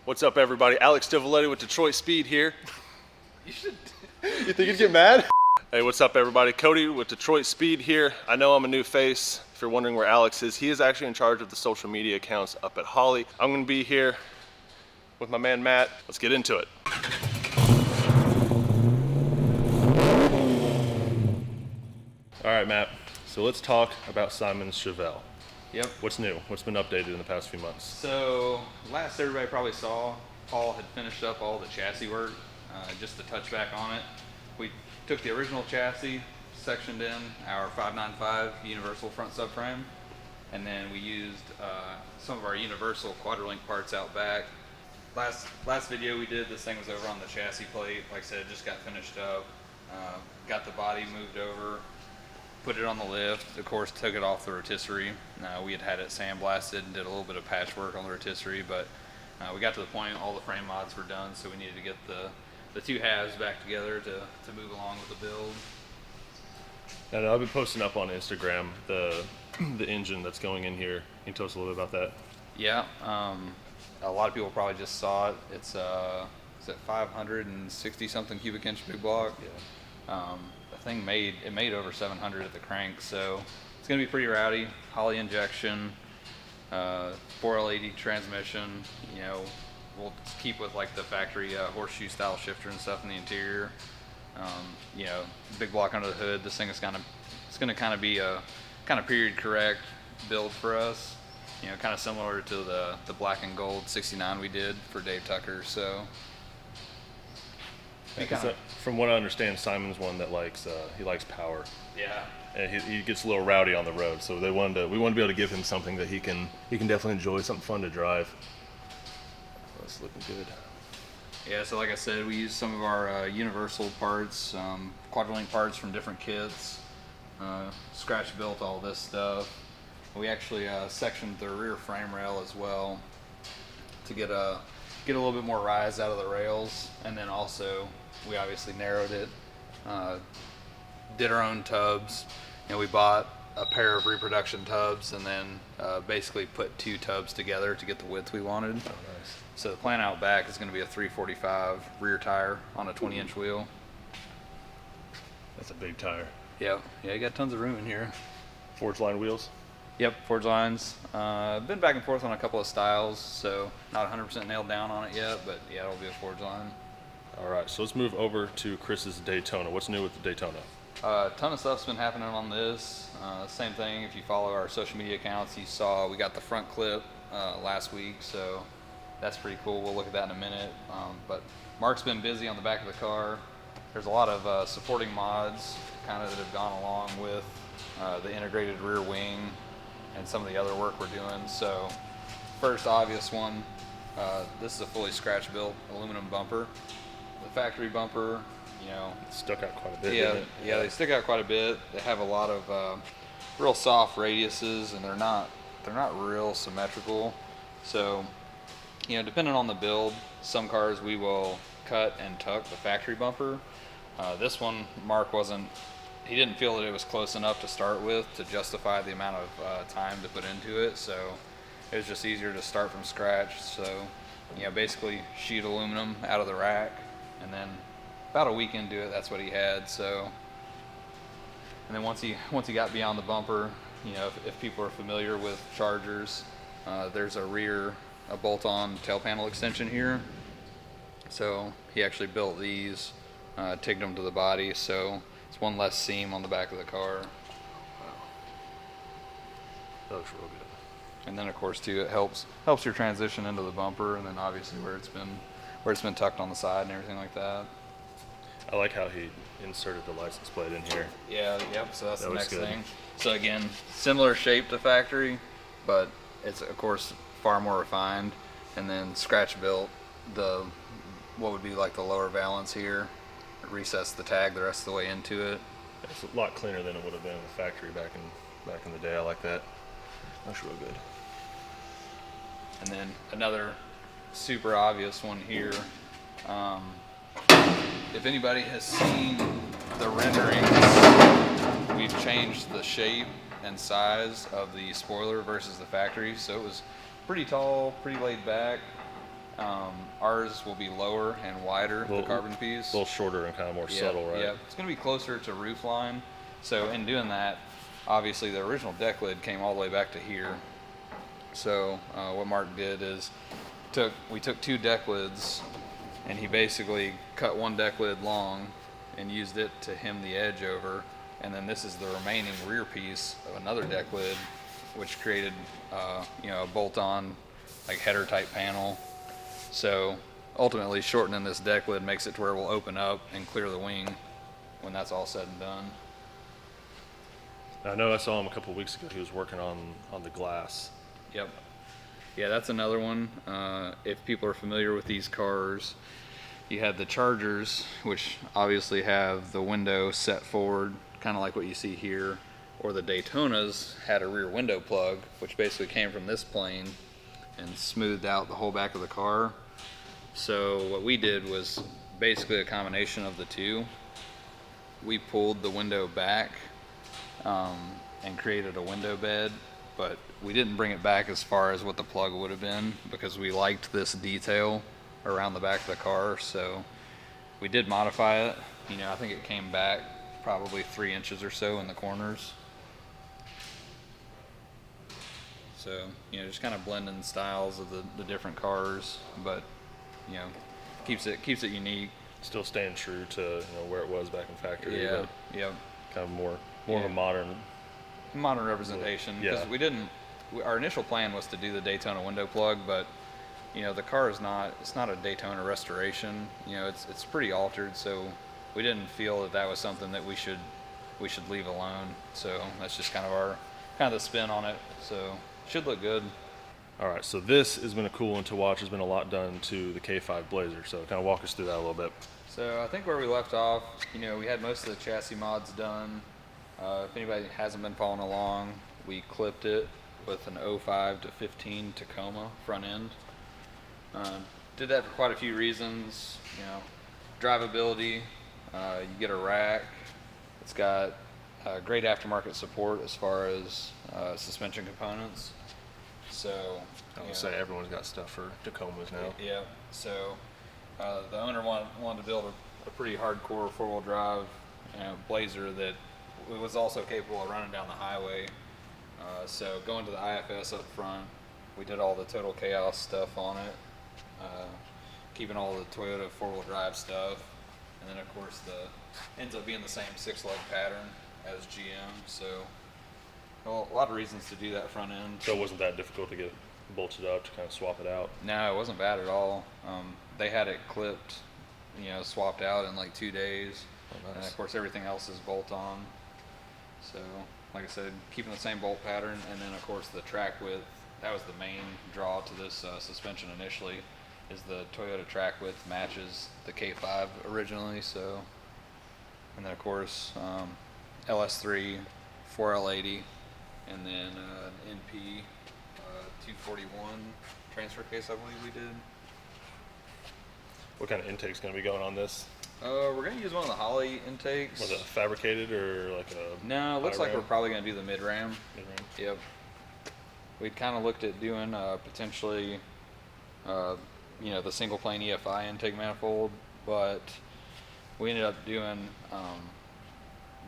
What's up, everybody? Alex Stivalletti with Detroit Speed here. You should. You think he'd get mad? Hey, what's up, everybody? Cody with Detroit Speed here. I know I'm a new face. If you're wondering where Alex is, he is actually in charge of the social media accounts up at Holly. I'm going to be here with my man Matt. Let's get into it. All right, Matt. So let's talk about Simon's Chevelle. Yep. What's new? What's been updated in the past few months? So last everybody probably saw, Paul had finished up all the chassis work, just to touch back on it. We took the original chassis, sectioned in our 595 universal front subframe, and then we used some of our universal quadrillink parts out back. Last video we did, this thing was over on the chassis plate. Like I said, it just got finished up. Got the body moved over, put it on the lift, of course took it off the rotisserie. We had it sandblasted and did a little bit of patchwork on the rotisserie, but we got to the point all the frame mods were done, so we needed to get the two halves back together to move along with the build. And I've been posting up on Instagram the engine that's going in here. Can you tell us a little bit about that? Yeah, a lot of people probably just saw it. It's is it 560 something cubic inch big block? Yeah. The thing made over 700 at the crank, so it's gonna be pretty rowdy. Holly injection, 4L80 transmission. You know, we'll keep with like the factory horseshoe style shifter and stuff in the interior. You know, big block under the hood. This thing is it's gonna kind of be a kind of period correct build for us. You know, kind of similar to the black and gold 69 we did for Dave Tucker. So. Yeah, from what I understand, Simon's one that likes he likes power. Yeah. And he gets a little rowdy on the road, so we wanted to be able to give him something that he can definitely enjoy, something fun to drive. That's looking good. Yeah, so like I said, we used some of our universal parts, quadrillink parts from different kits, scratch built all this stuff. We actually sectioned the rear frame rail as well to get a little bit more rise out of the rails, and then also we obviously narrowed it, did our own tubs. You know, we bought a pair of reproduction tubs and then basically put two tubs together to get the width we wanted. Oh, nice. So the plan out back is going to be a 345 rear tire on a 20-inch wheel. That's a big tire. Yeah, you got tons of room in here. Forge line wheels? Yep, forge lines. Been back and forth on a couple of styles, so not 100% nailed down on it yet, but yeah, it'll be a forge line. All right, so let's move over to Chris's Daytona. What's new with the Daytona? A ton of stuff's been happening on this. Same thing, if you follow our social media accounts, you saw we got the front clip last week, so that's pretty cool. We'll look at that in a minute. But Mark's been busy on the back of the car. There's a lot of supporting mods kind of that have gone along with the integrated rear wing and some of the other work we're doing. So first obvious one, this is a fully scratch built aluminum bumper. The factory bumper, you know, It stuck out quite a bit. yeah, didn't it? yeah, they stick out quite a bit. They have a lot of real soft radiuses, and they're not real symmetrical. So, you know, depending on the build, some cars we will cut and tuck the factory bumper. This one, Mark he didn't feel that it was close enough to start with to justify the amount of time to put into it, so it was just easier to start from scratch. So, you know, basically sheet aluminum out of the rack, and then about a week into it, that's what he had. So, and then once he got beyond the bumper, you know, if people are familiar with Chargers, there's a bolt-on tail panel extension here. So he actually built these, tigged them to the body, so it's one less seam on the back of the car. That looks real good. And then of course too, it helps your transition into the bumper, and then obviously where it's been tucked on the side and everything like that. I like how he inserted the license plate in here. Yeah, yep, so that's the next good. thing. So again, similar shape to factory, but it's of course far more refined, and then scratch built what would be like the lower valance here, recessed the tag the rest of the way into it. It's a lot cleaner than it would have been in the factory back in the day. I like that. That's real good. And then another super obvious one here. If anybody has seen the renderings, we've changed the shape and size of the spoiler versus the factory. So it was pretty tall, pretty laid back. Ours will be lower and wider, the carbon piece. A little shorter and kind of more subtle, right? Yeah, it's going to be closer to roof line. So in doing that, obviously the original deck lid came all the way back to here. So what Mark did is we took 2 deck lids, and he basically cut one deck lid long and used it to hem the edge over. And then this is the remaining rear piece of another deck lid, which created a bolt-on like header type panel. So ultimately shortening this deck lid makes it to where it will open up and clear the wing when that's all said and done. I know I saw him a couple of weeks ago. He was working on the glass. Yep. Yeah, that's another one. If people are familiar with these cars, you had the Chargers, which obviously have the window set forward, kind of like what you see here, or the Daytonas had a rear window plug, which basically came from this plane and smoothed out the whole back of the car. So what we did was basically a combination of the two. We pulled the window back and created a window bed, but we didn't bring it back as far as what the plug would have been because we liked this detail around the back of the car. So we did modify it. I think it came back probably 3 inches or so in the corners. So, just kind of blending styles of the different cars, but, keeps it unique. Still staying true to, where it was back in factory. Yeah, yeah. Kind of more of a modern representation. Because our initial plan was to do the Daytona window plug, but, the car it's not a Daytona restoration. It's pretty altered, so we didn't feel that was something that we should leave alone. So that's just kind of the spin on it. So should look good. All right, so this has been a cool one to watch. There's been a lot done to the K5 Blazer, so kind of walk us through that a little bit. So I think where we left off, we had most of the chassis mods done. If anybody hasn't been following along, we clipped it with an 05 to 15 Tacoma front end. Did that for quite a few reasons. Drivability, you get a rack. It's got great aftermarket support as far as suspension components. So I would say everyone's got stuff for Tacomas now. Yeah. So the owner wanted to build a pretty hardcore 4-wheel drive Blazer that was also capable of running down the highway. So going to the IFS up front, we did all the Total Chaos stuff on it, keeping all the Toyota 4-wheel drive stuff, and then of course ends up being the same 6-lug pattern as GM. So a lot of reasons to do that front end. So it wasn't that difficult to get bolted up to kind of swap it out? No, it wasn't bad at all. They had it clipped, swapped out in like 2 days. Oh, nice. And of course everything else is bolt on. So like I said, keeping the same bolt pattern, and then of course the track width, that was the main draw to this suspension initially, is the Toyota track width matches the K5 originally. So, and then of course LS3, 4L80, and then an NP 241 transfer case, I believe we did. What kind of intake's going to be going on this? We're going to use one of the Holley intakes. Was it fabricated or like a... No, it looks like ram? we're probably going to do the mid-ram. Mid-ram? Yep. We'd kind of looked at doing potentially, the single plane EFI intake manifold, but we ended up doing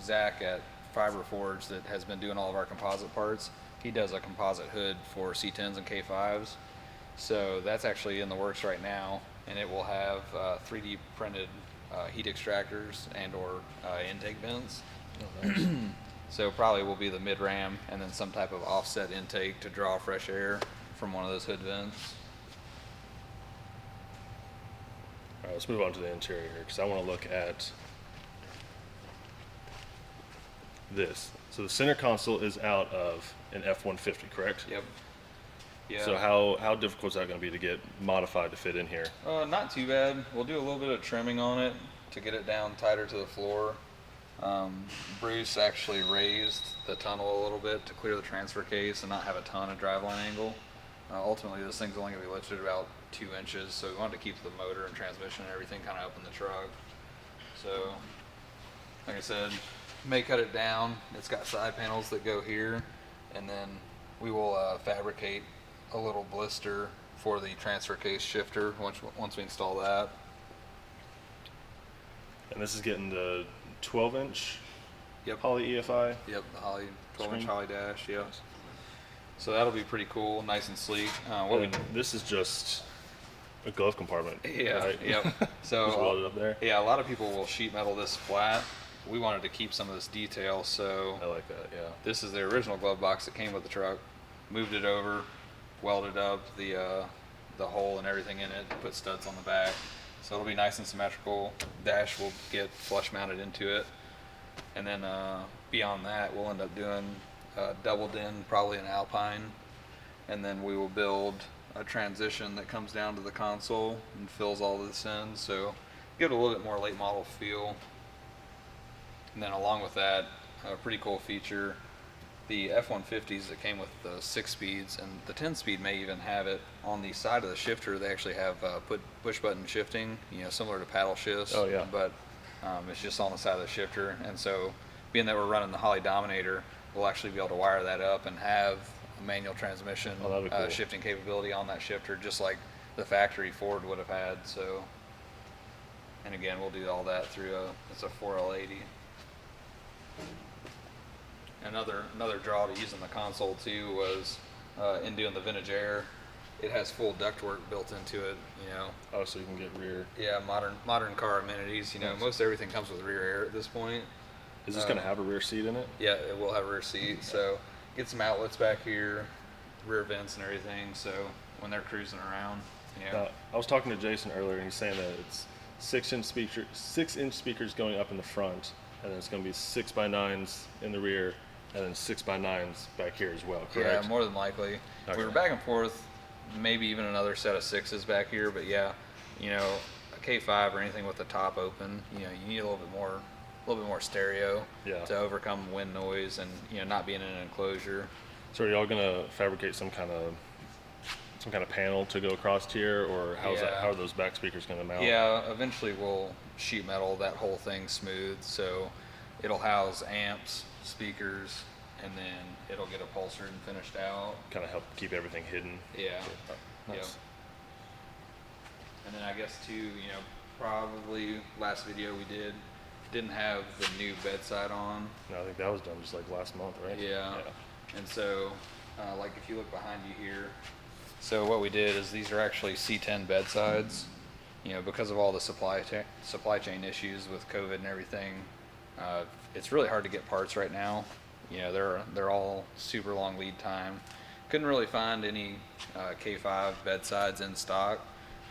Zach at Fiberforge that has been doing all of our composite parts. He does a composite hood for C10s and K5s. So that's actually in the works right now, and it will have 3D printed heat extractors and or intake vents. Oh, nice. So probably will be the mid-ram and then some type of offset intake to draw fresh air from one of those hood vents. All right, let's move on to the interior here because I want to look at this. So the center console is out of an F-150, correct? Yep. Yeah. So how difficult is that going to be to get modified to fit in here? Not too bad. We'll do a little bit of trimming on it to get it down tighter to the floor. Bruce actually raised the tunnel a little bit to clear the transfer case and not have a ton of driveline angle. Ultimately, this thing's only going to be lifted about 2 inches, so we wanted to keep the motor and transmission and everything kind of up in the truck. So, like I said, may cut it down. It's got side panels that go here, and then we will fabricate a little blister for the transfer case shifter once we install that. And this is getting the 12-inch Yep. Holley EFI. Yep, the Holley 12-inch Screen. Holley dash. Yep. So that'll be pretty cool, nice and sleek. This is just a glove compartment. Yeah. Right? Yep. So Just welded up there. yeah, a lot of people will sheet metal this flat. We wanted to keep some of this detail, so I like that. Yeah. this is the original glove box that came with the truck. Moved it over, welded up the hole and everything in it, put studs on the back. So it'll be nice and symmetrical. Dash will get flush mounted into it. And then beyond that, we'll end up doing doubled in, probably an Alpine. And then we will build a transition that comes down to the console and fills all this in. So give it a little bit more late model feel. And then along with that, a pretty cool feature, the F-150s that came with the 6 speeds, and the 10 speed may even have it on the side of the shifter. They actually have push button shifting, similar to paddle shifts. Oh, yeah. But it's just on the side of the shifter. And so being that we're running the Holley Dominator, we'll actually be able to wire that up and have a manual transmission that'd be cool. shifting capability on that shifter, just like the factory Ford would have had. So, and again, we'll do all that through it's a 4L80. Another draw to using the console too was in doing the vintage air. It has full ductwork built into it. Oh, so you can get rear. Yeah, modern car amenities. Most everything comes with rear air at this point. Is this going to have a rear seat in it? Yeah, it will have a rear seat. So get some outlets back here, rear vents and everything. So when they're cruising around, I was talking to Jason earlier, and he's saying that it's 6-inch speakers going up in the front, and then it's going to be 6x9s in the rear, and then 6x9s back here as well, correct? Yeah, more than likely. Okay. We were back and forth, maybe even another set of 6s back here, but yeah, a K5 or anything with the top open, you need a little bit more stereo to overcome wind noise and not being in an enclosure. So are y'all going to fabricate some kind of panel to go across here, or how are those back speakers going to mount? Yeah, eventually we'll sheet metal that whole thing smooth, so it'll house amps, speakers, and then it'll get upholstered and finished out. Kind of help keep everything hidden. Yeah. Nice. Yep. And then I guess too, probably last video we didn't have the new bedside on. No, I think that was done just like last month, right? Yeah. And so, like if you look behind you here, so what we did is these are actually C10 bedsides. Because of all the supply chain issues with COVID and everything, it's really hard to get parts right now. They're all super long lead time. Couldn't really find any K5 bedsides in stock,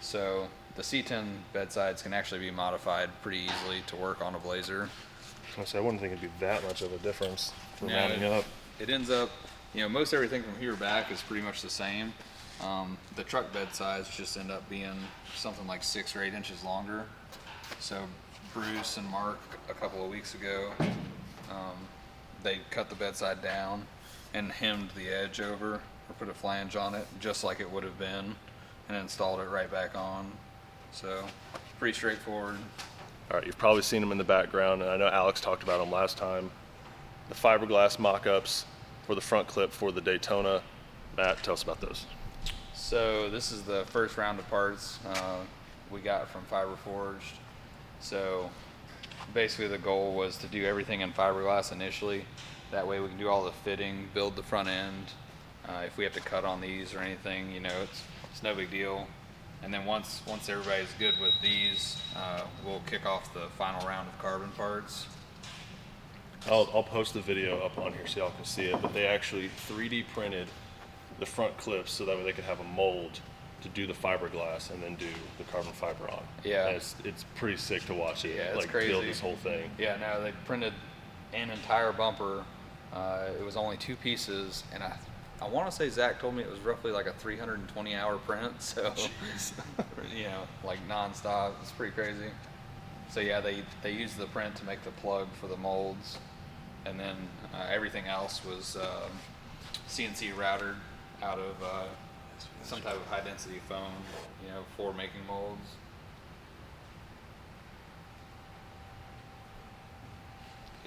so the C10 bedsides can actually be modified pretty easily to work on a Blazer. I wouldn't think it'd be that much of a difference for No, mounting up. It ends up, most everything from here back is pretty much the same. The truck bed sides just end up being something like 6 or 8 inches longer. So Bruce and Mark a couple of weeks ago, they cut the bedside down and hemmed the edge over, or put a flange on it just like it would have been, and installed it right back on. So pretty straightforward. All right, you've probably seen them in the background, and I know Alex talked about them last time. The fiberglass mock-ups for the front clip for the Daytona. Matt, tell us about those. So this is the first round of parts we got from Fiber Forged. So basically the goal was to do everything in fiberglass initially. That way we can do all the fitting, build the front end. If we have to cut on these or anything, it's no big deal. And then once everybody's good with these, we'll kick off the final round of carbon parts. I'll post the video up on here so y'all can see it, but they actually 3D printed the front clips so that way they could have a mold to do the fiberglass and then do the carbon fiber on. Yeah. And it's pretty sick to watch it, Yeah, it's crazy. build this whole thing. Yeah, no, they printed an entire bumper. It was only 2 pieces, and I want to say Zach told me it was roughly like a 320-hour print, so like nonstop. It's pretty crazy. So yeah, they used the print to make the plug for the molds, and then everything else was CNC routed out of some type of high density foam, for making molds.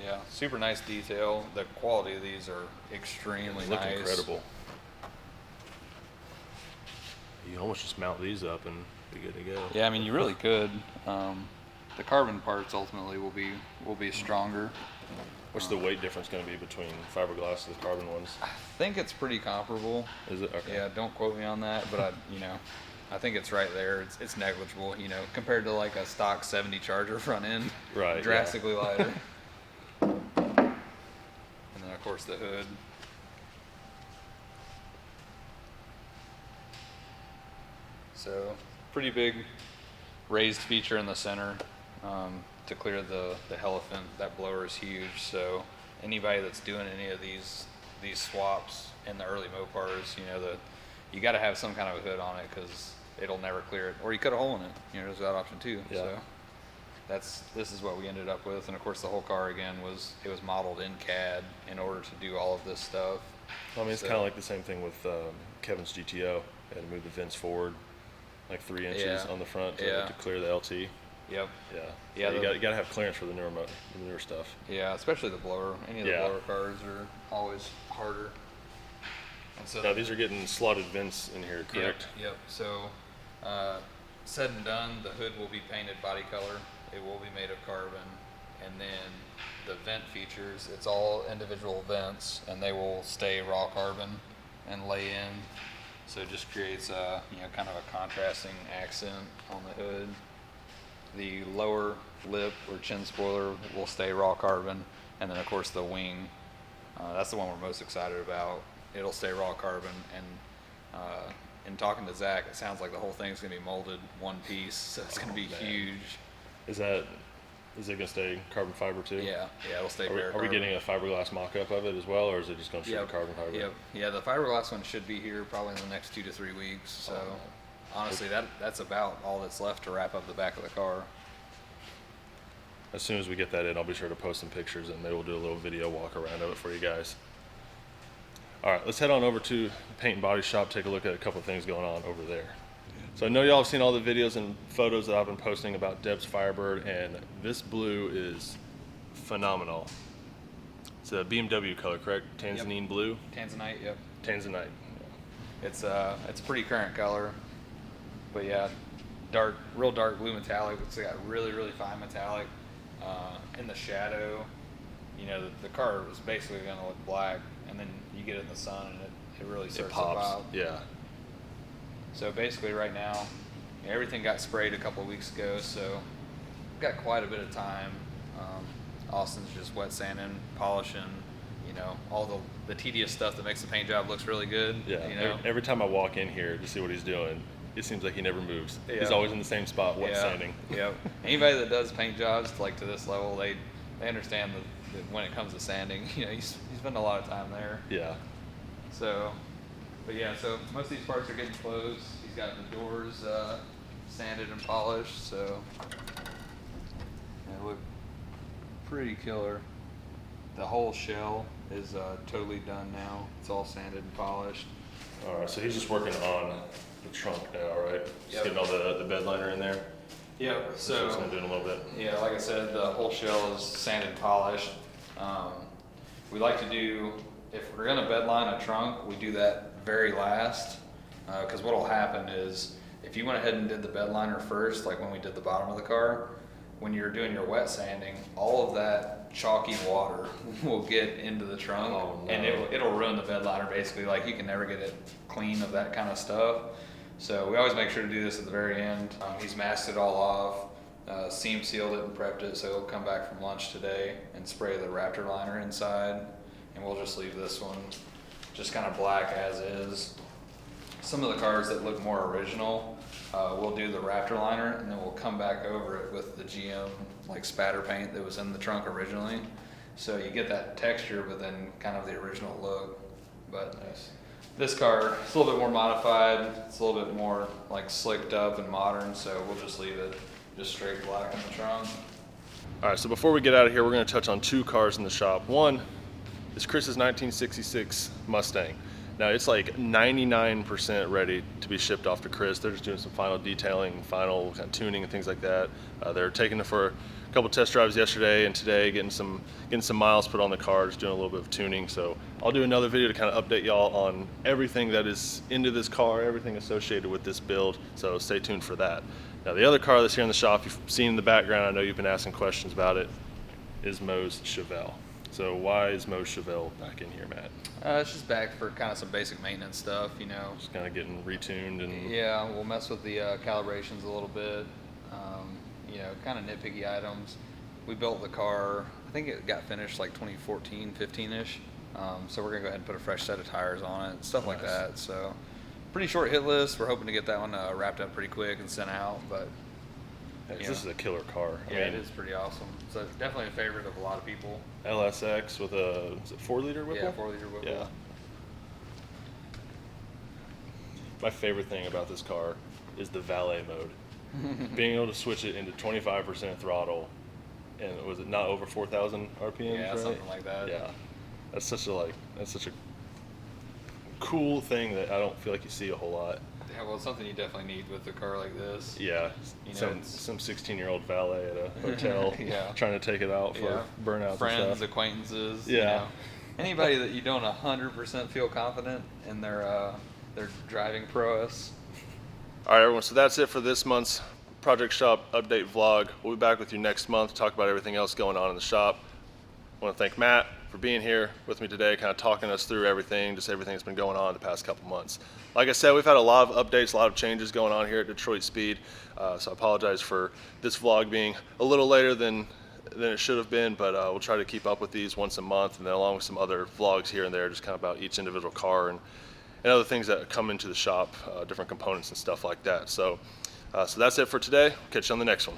Yeah, super nice detail. The quality of these are extremely They look nice. incredible. You almost just mount these up and be good to go. Yeah, I mean, you really could. The carbon parts ultimately will be stronger. What's the weight difference going to be between fiberglass and the carbon ones? I think it's pretty comparable. Is it? Okay. Yeah, don't quote me on that, but I think it's right there. It's negligible, compared to like a stock 70 Charger front end. Right. Drastically lighter. And then of course the hood. So pretty big raised feature in the center to clear the elephant. That blower is huge. So anybody that's doing any of these swaps in the early Mopars, you got to have some kind of a hood on it because it'll never clear it. Or you cut a hole in it. There's that option too. Yeah. So this is what we ended up with. And of course the whole car again was modeled in CAD in order to do all of this stuff. I mean, it's kind of like the same thing with Kevin's GTO. They had to move the vents forward like 3 inches on the front to clear the LT. Yep. Yeah. You got to have clearance for the newer stuff. Yeah, especially the blower. Any of the blower cars are always harder. And so now these are getting slotted vents in here, correct? Yep. So said and done, the hood will be painted body color. It will be made of carbon, and then the vent features, it's all individual vents, and they will stay raw carbon and lay in. So it just creates a kind of a contrasting accent on the hood. The lower lip or chin spoiler will stay raw carbon, and then of course the wing, that's the one we're most excited about. It'll stay raw carbon, and in talking to Zach, it sounds like the whole thing's gonna be molded one piece, so it's gonna be huge. Is it gonna stay carbon fiber too? Yeah, it'll stay bare Are we getting a fiberglass mock-up of it as well, or is it just gonna show carbon fiber? Yep. Yeah, the fiberglass one should be here probably in the next 2 to 3 weeks. So honestly, that's about all that's left to wrap up the back of the car. As soon as we get that in, I'll be sure to post some pictures, and maybe we'll do a little video walk around of it for you guys. All right, let's head on over to the paint and body shop, take a look at a couple of things going on over there. So I know y'all have seen all the videos and photos that I've been posting about Deb's Firebird, and this blue is phenomenal. It's a BMW color, correct? Tanzanite blue? Tanzanite, yep. Tanzanite. It's a pretty current color, but yeah, real dark blue metallic. It's got really, really fine metallic. In the shadow, the car was basically going to look black, and then you get it in the sun, and it really starts to pop. Yeah. So basically right now, everything got sprayed a couple of weeks ago, so we've got quite a bit of time. Austin's just wet sanding, polishing, all the tedious stuff that makes the paint job looks really good. Yeah, every time I walk in here to see what he's doing, it seems like he never moves. Yeah. He's always in the same spot, wet sanding. Yep. Anybody that does paint jobs like to this level, they understand that when it comes to sanding, he's spent a lot of time there. Yeah. So most of these parts are getting closed. He's got the doors sanded and polished, so they look pretty killer. The whole shell is totally done now. It's all sanded and polished. All right, so he's just working on the trunk now, right? Just getting all the bed liner in there. Yep. So it's gonna do in a little bit. Yeah, like I said, the whole shell is sanded and polished. We like to do, if we're gonna bed line a trunk, we do that very last, because what will happen is if you went ahead and did the bed liner first, like when we did the bottom of the car, when you're doing your wet sanding, all of that chalky water will get into the trunk, and it'll ruin the bed liner basically. Like you can never get it clean of that kind of stuff. So we always make sure to do this at the very end. He's masked it all off, seam sealed it and prepped it, so he'll come back from lunch today and spray the Raptor liner inside, and we'll just leave this one just kind of black as is. Some of the cars that look more original, we'll do the Raptor liner, and then we'll come back over it with the GM like spatter paint that was in the trunk originally. So you get that texture, but then kind of the original look. But this car, it's a little bit more modified. It's a little bit more like slicked up and modern. So we'll just leave it just straight black in the trunk. All right, so before we get out of here, we're going to touch on 2 cars in the shop. One is Chris's 1966 Mustang. Now it's like 99% ready to be shipped off to Chris. They're just doing some final detailing, final kind of tuning and things like that. They're taking it for a couple test drives yesterday and today, getting some miles put on the car, just doing a little bit of tuning. So I'll do another video to kind of update y'all on everything that is into this car, everything associated with this build. So stay tuned for that. Now the other car that's here in the shop, you've seen in the background, I know you've been asking questions about it, is Mo's Chevelle. So why is Mo's Chevelle back in here, Matt? It's just back for kind of some basic maintenance stuff, you know. Just kind of getting retuned and... Yeah, we'll mess with the calibrations a little bit. You know, kind of nitpicky items. We built the car, I think it got finished like 2014, 15-ish. So we're going to go ahead and put a fresh set of tires on it, stuff like that. So pretty short hit list. We're hoping to get that one wrapped up pretty quick and sent out, but... This is a killer car. I mean, it is pretty awesome. So definitely a favorite of a lot of people. LSX with a, is it 4-liter Whipple? Yeah, 4-liter Whipple. Yeah. My favorite thing about this car is the valet mode. Being able to switch it into 25% throttle, and was it not over 4,000 RPMs? Yeah, right? something like that. Yeah, that's such a cool thing that I don't feel like you see a whole lot. Yeah, well, it's something you definitely need with a car like this. Yeah, you know, some 16-year-old valet at a hotel trying to take it out for burnouts. Friends, and stuff. acquaintances. Yeah. You know, anybody that you don't 100% feel confident in their driving prowess. All right, everyone. So that's it for this month's Project Shop update vlog. We'll be back with you next month to talk about everything else going on in the shop. I want to thank Matt for being here with me today, kind of talking us through everything, just everything that's been going on the past couple months. Like I said, we've had a lot of updates, a lot of changes going on here at Detroit Speed. So I apologize for this vlog being a little later than it should have been, but we'll try to keep up with these once a month, and then along with some other vlogs here and there, just kind of about each individual car and other things that come into the shop, different components and stuff like that. So that's it for today. Catch you on the next one.